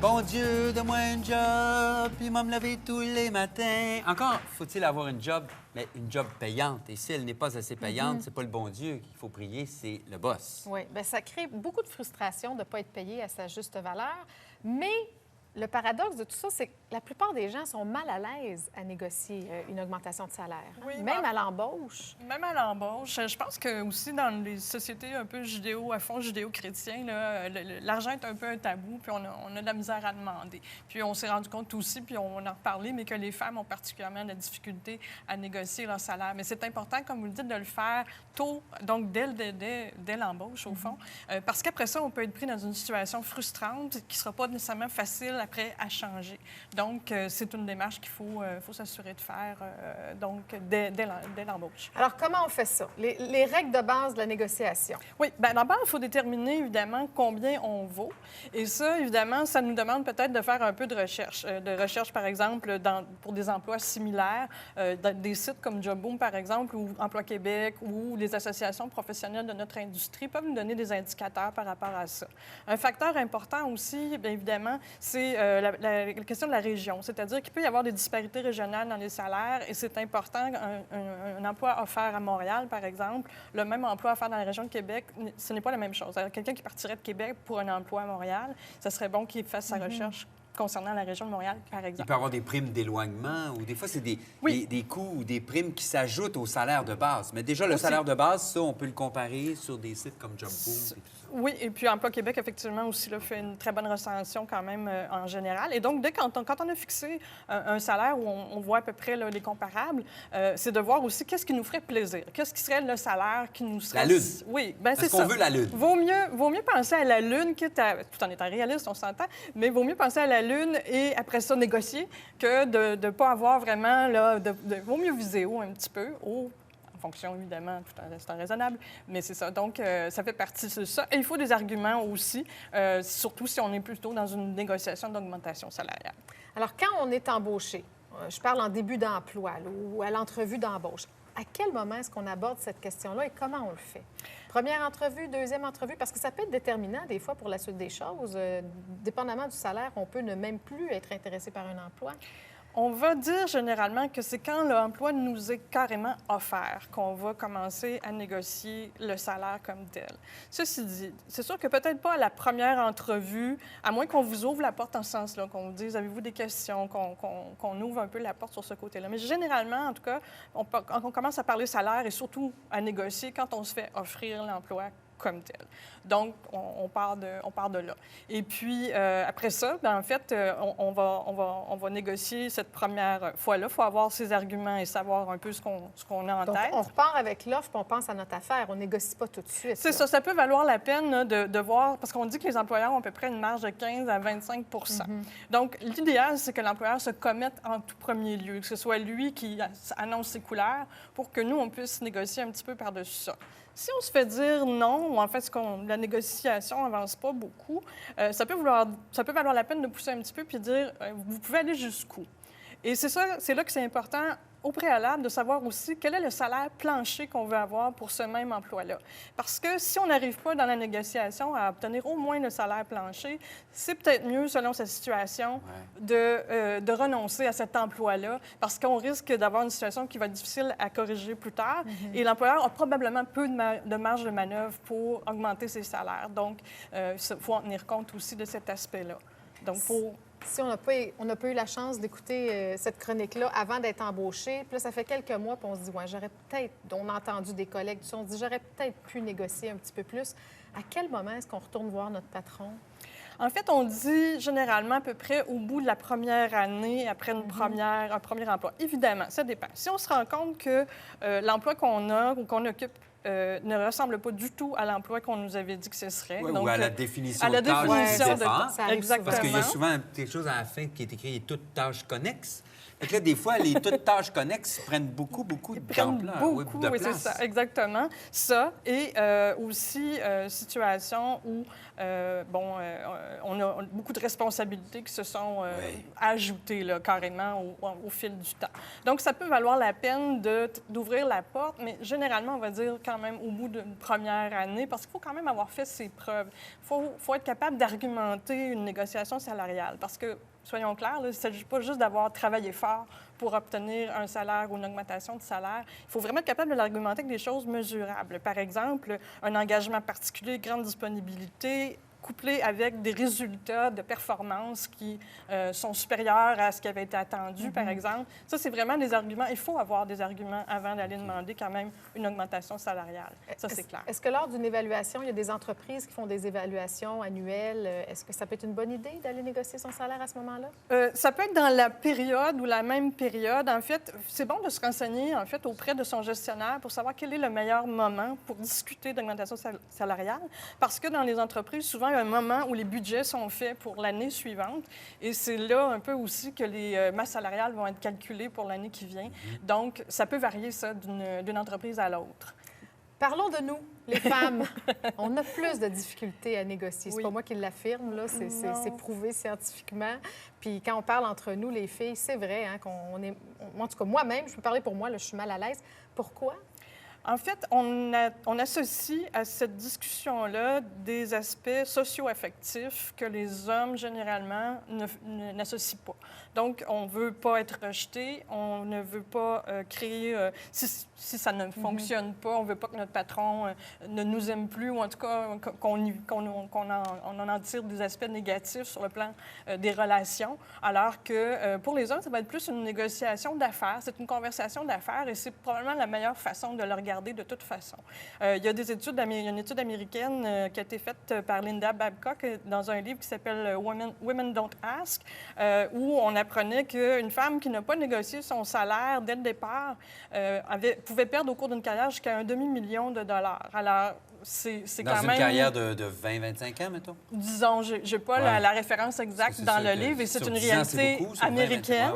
Bon Dieu, donne-moi un job, puis m'a me lever tous les matins. Encore faut-il avoir une job, mais une job payante. Et si elle n'est pas assez payante, c'est pas le bon Dieu qu'il faut prier, c'est le boss. Oui, bien, ça crée beaucoup de frustration de ne pas être payé à sa juste valeur. Mais le paradoxe de tout ça, c'est que la plupart des gens sont mal à l'aise à négocier une augmentation de salaire. Oui, Même à l'embauche. Même à l'embauche. Je pense que aussi dans les sociétés un peu à fond judéo-chrétien, l'argent est un peu un tabou, puis on a de la misère à demander. Puis on s'est rendu compte aussi, puis on en a reparlé, mais que les femmes ont particulièrement de la difficulté à négocier leur salaire. Mais c'est important, comme vous le dites, de le faire tôt, donc dès l'embauche, au fond, parce qu'après ça, on peut être pris dans une situation frustrante qui ne sera pas nécessairement facile après à changer. Donc, c'est une démarche qu'il faut s'assurer de faire donc dès l'embauche. Alors, comment on fait ça? Les règles de base de la négociation. Oui, bien d'abord, il faut déterminer évidemment combien on vaut. Et ça, évidemment, ça nous demande peut-être de faire un peu de recherche. Par exemple, pour des emplois similaires, des sites comme Jobboom, par exemple, ou Emploi Québec, ou les associations professionnelles de notre industrie peuvent nous donner des indicateurs par rapport à ça. Un facteur important aussi, bien évidemment, c'est la question de la région. C'est-à-dire qu'il peut y avoir des disparités régionales dans les salaires et c'est important. Un emploi offert à Montréal, par exemple, le même emploi offert dans la région de Québec, ce n'est pas la même chose. Alors, quelqu'un qui partirait de Québec pour un emploi à Montréal, ce serait bon qu'il fasse sa recherche concernant la région de Montréal, par exemple. Il peut y avoir des primes d'éloignement ou des fois, c'est des coûts ou des primes qui s'ajoutent au salaire de base. Mais déjà, le salaire de base, ça, on peut le comparer sur des sites comme Jobboom et tout ça. Oui, et puis Emploi Québec, effectivement, aussi là, fait une très bonne recension quand même en général. Et donc, quand on a fixé un salaire où on voit à peu près là, les comparables, c'est de voir aussi qu'est-ce qui nous ferait plaisir. Qu'est-ce qui serait le salaire qui nous serait... La Lune. Oui, bien c'est ça. Parce qu'on veut la Lune. Vaut mieux penser à la Lune, tout en étant réaliste, on s'entend, mais vaut mieux penser à la Lune et après ça négocier que de ne pas avoir vraiment... vaut mieux viser haut un petit peu, haut, en fonction, évidemment, tout en restant raisonnable. Mais c'est ça. Donc, ça fait partie de ça. Et il faut des arguments aussi, surtout si on est plutôt dans une négociation d'augmentation salariale. Alors, quand on est embauché, je parle en début d'emploi là, ou à l'entrevue d'embauche, à quel moment est-ce qu'on aborde cette question-là et comment on le fait? Première entrevue, deuxième entrevue, parce que ça peut être déterminant des fois pour la suite des choses. Dépendamment du salaire, on peut ne même plus être intéressé par un emploi. On va dire généralement que c'est quand l'emploi nous est carrément offert qu'on va commencer à négocier le salaire comme tel. Ceci dit, c'est sûr que peut-être pas à la première entrevue, à moins qu'on vous ouvre la porte en ce sens-là, qu'on vous dise « avez-vous des questions », qu'on ouvre un peu la porte sur ce côté-là. Mais généralement, en tout cas, on commence à parler salaire et surtout à négocier quand on se fait offrir l'emploi comme tel. Donc, on part de là. Et puis, après ça, bien, en fait, on va négocier cette première fois-là. Il faut avoir ses arguments et savoir un peu ce qu'on a en Donc, tête. on repart avec l'offre et on pense à notre affaire. On négocie pas tout de suite. C'est ça. Ça peut valoir la peine là, de voir, parce qu'on dit que les employeurs ont à peu près une marge de 15 à 25 Donc, l'idéal, c'est que l'employeur se commette en tout premier lieu, que ce soit lui qui annonce ses couleurs pour que nous, on puisse négocier un petit peu par-dessus ça. Si on se fait dire non, ou en fait, la négociation n'avance pas beaucoup, ça peut valoir la peine de pousser un petit peu puis dire vous pouvez aller jusqu'où. Et c'est là que c'est important au préalable de savoir aussi quel est le salaire plancher qu'on veut avoir pour ce même emploi-là. Parce que si on n'arrive pas dans la négociation à obtenir au moins le salaire plancher, c'est peut-être mieux, selon sa situation, de renoncer à cet emploi-là parce qu'on risque d'avoir une situation qui va être difficile à corriger plus tard et l'employeur a probablement peu de marge de manœuvre pour augmenter ses salaires. Donc, il faut en tenir compte aussi de cet aspect-là. Donc, Si on n'a pas eu la chance d'écouter cette chronique-là avant d'être embauché, puis là, ça fait quelques mois, puis on se dit, ouais, on a entendu des collègues, on se dit, j'aurais peut-être pu négocier un petit peu plus. À quel moment est-ce qu'on retourne voir notre patron? En fait, on dit généralement à peu près au bout de la première année, après un premier emploi. Évidemment, ça dépend. Si on se rend compte que l'emploi qu'on a ou qu'on occupe ne ressemble pas du tout à l'emploi qu'on nous avait dit que ce serait. Oui, donc, ou à la définition à la de tâche définition du départ. Exactement. Parce qu'il y a souvent quelque chose à la fin qui est écrit « toutes tâches connexes ». Fait que là, des fois, les toutes tâches connexes prennent beaucoup d'ampleur. Beaucoup, de oui, c'est place. ça, exactement. Ça, et aussi situation où, on a beaucoup de responsabilités qui se sont ajoutées là, carrément au fil du temps. Donc, ça peut valoir la peine d'ouvrir la porte, mais généralement, on va dire quand même au bout d'une première année, parce qu'il faut quand même avoir fait ses preuves. Il faut être capable d'argumenter une négociation salariale, parce que, soyons clairs, là, il ne s'agit pas juste d'avoir travaillé fort pour obtenir un salaire ou une augmentation de salaire. Il faut vraiment être capable de l'argumenter avec des choses mesurables. Par exemple, un engagement particulier, grande disponibilité, couplé avec des résultats de performance qui sont supérieurs à ce qui avait été attendu, par exemple. Ça, c'est vraiment des arguments. Il faut avoir des arguments avant d'aller demander quand même une augmentation salariale. Ça, c'est clair. Est-ce que lors d'une évaluation, il y a des entreprises qui font des évaluations annuelles? Est-ce que ça peut être une bonne idée d'aller négocier son salaire à ce moment-là? Ça peut être dans la période ou la même période. En fait, c'est bon de se renseigner, en fait, auprès de son gestionnaire pour savoir quel est le meilleur moment pour discuter d'augmentation salariale. Parce que dans les entreprises, souvent, il y a un moment où les budgets sont faits pour l'année suivante. Et c'est là un peu aussi que les masses salariales vont être calculées pour l'année qui vient. Donc, ça peut varier, ça, d'une entreprise à l'autre. Parlons de nous, les femmes. On a plus de difficultés à négocier. C'est Oui. pas moi qui l'affirme, là. C'est prouvé scientifiquement. Puis quand on parle entre nous, les filles, c'est vrai hein, qu'on est... En tout cas, moi-même, je peux parler pour moi, là, je suis mal à l'aise. Pourquoi? En fait, on associe à cette discussion-là des aspects socio-affectifs que les hommes, généralement, n'associent pas. Donc, on ne veut pas être rejeté, on ne veut pas créer... si ça ne fonctionne pas, on ne veut pas que notre patron ne nous aime plus, ou en tout cas qu'on en tire des aspects négatifs sur le plan des relations, alors que pour les hommes, ça va être plus une négociation d'affaires. C'est une conversation d'affaires et c'est probablement la meilleure façon de le regarder de toute façon. Il y a une étude américaine qui a été faite par Linda Babcock dans un livre qui s'appelle Women Don't Ask, où on apprenait qu'une femme qui n'a pas négocié son salaire dès le départ pouvait perdre au cours d'une carrière jusqu'à $1 demi-million. Alors, c'est quand même... Dans une carrière de 20-25 ans, mettons? Disons, je n'ai pas la référence exacte dans le livre, et c'est une réalité américaine.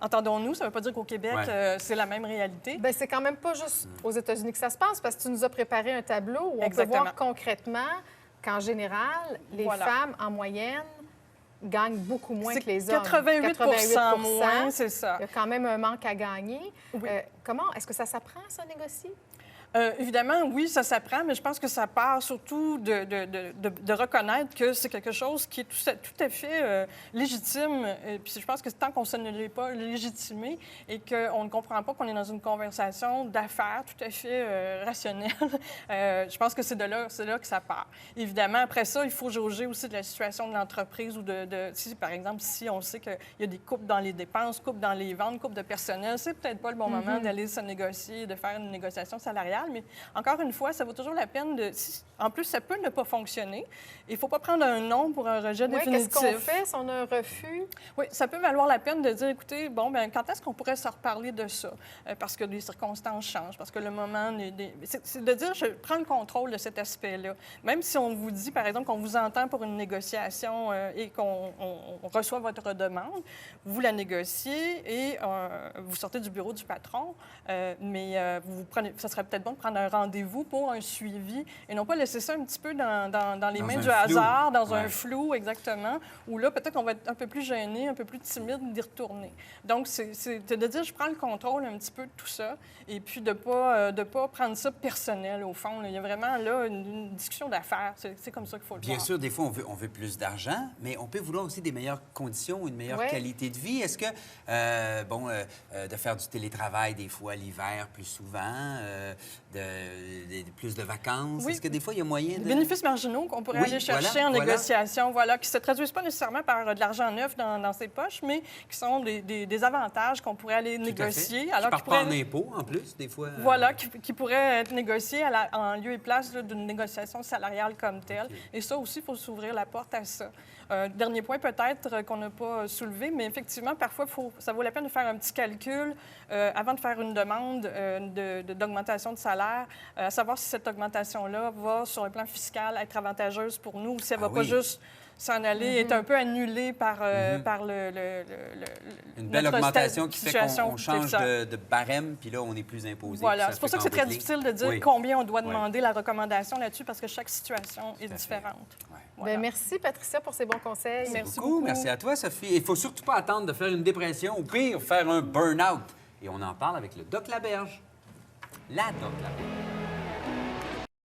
Entendons-nous, ça ne veut pas dire qu'au Québec, c'est la même réalité. Bien, c'est quand même pas juste aux États-Unis que ça se passe, parce que tu nous as préparé un tableau où on peut voir concrètement qu'en général, les femmes, en moyenne, gagnent beaucoup moins que les hommes. 88 moins, c'est ça. Il y a quand même un manque à gagner. Oui. Comment? Est-ce que ça s'apprend, ça, négocier? Évidemment, oui, ça s'apprend, mais je pense que ça part surtout de reconnaître que c'est quelque chose qui est tout à fait légitime. Et puis je pense que tant qu'on ne l'est pas légitimé et qu'on ne comprend pas qu'on est dans une conversation d'affaires tout à fait rationnelle, je pense que c'est de là que ça part. Évidemment, après ça, il faut jauger aussi de la situation de l'entreprise ou si, par exemple, si on sait qu'il y a des coupes dans les dépenses, coupes dans les ventes, coupes de personnel, c'est peut-être pas le bon moment d'aller se négocier, de faire une négociation salariale. Mais encore une fois, ça vaut toujours la peine de... En plus, ça peut ne pas fonctionner. Il ne faut pas prendre un non pour un rejet définitif. Qu'est-ce qu'on fait si on a un refus? Oui, ça peut valoir la peine de dire, écoutez, bon, bien, quand est-ce qu'on pourrait se reparler de ça? Parce que les circonstances changent, parce que le moment... C'est de dire, je prends le contrôle de cet aspect-là. Même si on vous dit, par exemple, qu'on vous entend pour une négociation et qu'on reçoit votre demande, vous la négociez et vous sortez du bureau du patron, mais ça serait peut-être bon de prendre un rendez-vous pour un suivi et non pas laisser ça un petit peu dans les mains du hasard, dans un flou, exactement, où là, peut-être qu'on va être un peu plus gêné, un peu plus timide d'y retourner. Donc, c'est de dire, je prends le contrôle un petit peu de tout ça et puis de pas prendre ça personnel, au fond. Là. Il y a vraiment, là, une discussion d'affaires. C'est comme ça qu'il faut le voir. Bien sûr, des fois, on veut plus d'argent, mais on peut vouloir aussi des meilleures conditions ou une meilleure qualité de vie. Est-ce que, de faire du télétravail, des fois, l'hiver, plus souvent, plus de vacances. Oui. Est-ce que des fois, il y a moyen de... Bénéfices marginaux qu'on pourrait aller chercher en négociation, qui ne se traduisent pas nécessairement par de l'argent neuf dans ses poches, mais qui sont des avantages qu'on pourrait aller négocier. Alors, qui pas en impôts, en plus, des fois. Voilà, qui pourraient être négociés en lieu et place d'une négociation salariale comme telle. Okay. Et ça aussi, il faut s'ouvrir la porte à ça. Dernier point peut-être qu'on n'a pas soulevé, mais effectivement, parfois, ça vaut la peine de faire un petit calcul avant de faire une demande d'augmentation de salaire, à savoir si cette augmentation-là va, sur le plan fiscal, être avantageuse pour nous ou si elle ne va pas juste s'en aller est un peu annulé par, par une belle notre augmentation qui fait situation. qu'on change de barème, puis là, on est plus imposé. Voilà, c'est pour ça que c'est très difficile de dire combien on doit demander Oui. la recommandation là-dessus, parce que chaque situation est différente. Ouais. Voilà. Bien, merci, Patricia, pour ces bons conseils. Merci Beaucoup. beaucoup. Merci à toi, Sophie. Il ne faut surtout pas attendre de faire une dépression ou pire, faire un burn-out. Et on en parle avec le Doc Laberge. La Doc Laberge.